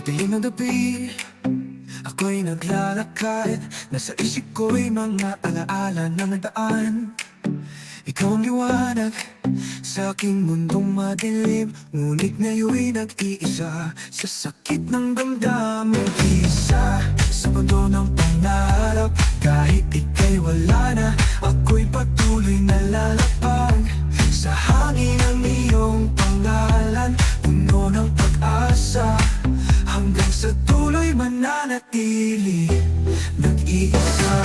Dilim ng gabi, ako'y naglalakad. Nasa isip ko'y mga alaala ng daan. Ikaw ang liwanag sa aking mundong madilim. Ngunit ngayon'y nag-iisa sa sakit ng damdamin. Isa sa mundo ng pangarap, kahit ika'y wala na, ako'y patuloy na lalapag. Sa hangin ang iyong pangalan, puno ng pag-asa, hanggang sa tuloy mananatili, nag-iisa.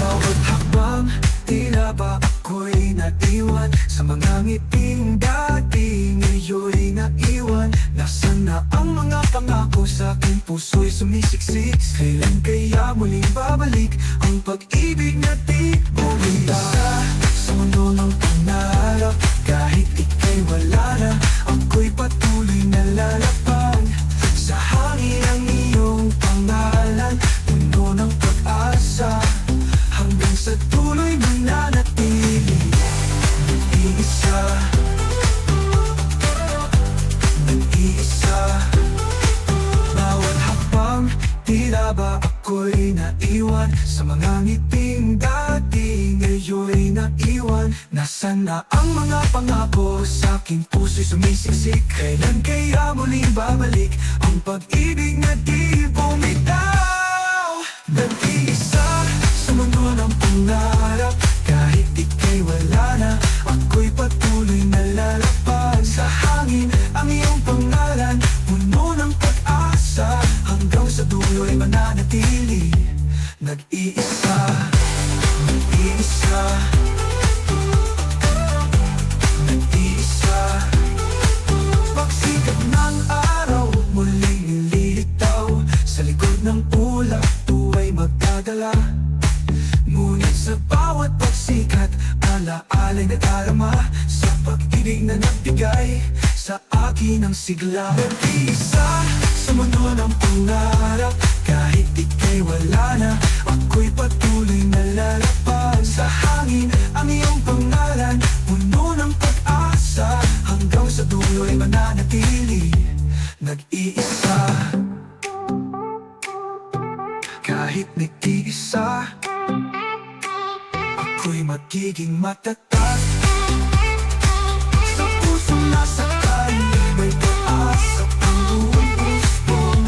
Bawat hakbang, tila ba ako'y naiwan sa mga ngiting dati, ngayon'y naiwan. Nasaan na ang mga pangako sa aking puso'y sumisiksik? Kailan kaya muling babalik ang pag-ibig na di bumita? Sa mundo ng pangarap, kahit ika'y wala na, ako'y patuloy na lalapag. Sa hangin ang iyong pangalan, puno ng pag-asa, hanggang sa tuloy mananatili, nag-iisa. Nag-iisa. Bawat hakbang, tila ba ako'y naiwan sa mga ngiting dati, ngayon'y naiwan. Nasaan na ang mga pangako sa aking puso'y sumisiksik? Kailan kaya muling babalik ang pag-ibig na di bumitaw? Nag-iisa sa mundo ng pangarap, kahit ika'y wala na, ako'y patuloy na lalapag. Sa hangin ang iyong pangalan, puno ng pag-asa, hanggang sa dulo'y mananatili, nag-iisa. Nag-iisa. Nag-iisa. Pagsikat ng araw, muling nililitaw sa likod ng ulap, tuwa'y magdadala. Ngunit sa bawat pagsikat, alaala'y nadarama sa pag-ibig na nagbigay sa akin ng sigla. Nag-iisa sa mundo ng pangarap, kahit ika'y wala na, ako'y patuloy na lalapag. Sa hangin ang iyong pangalan, puno ng pag-asa, hanggang sa dulo'y mananatili, nag-iisa. Kahit nag-iisa, ako'y magiging matatag. Sa pusong nasaktan, may pag-asa ang buong usbong.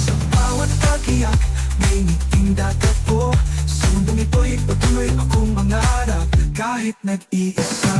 Sa bawat pag-iyak, may ngiting datapo. Sa mundong ito'y patuloy akong mangarap, kahit nag-iisa.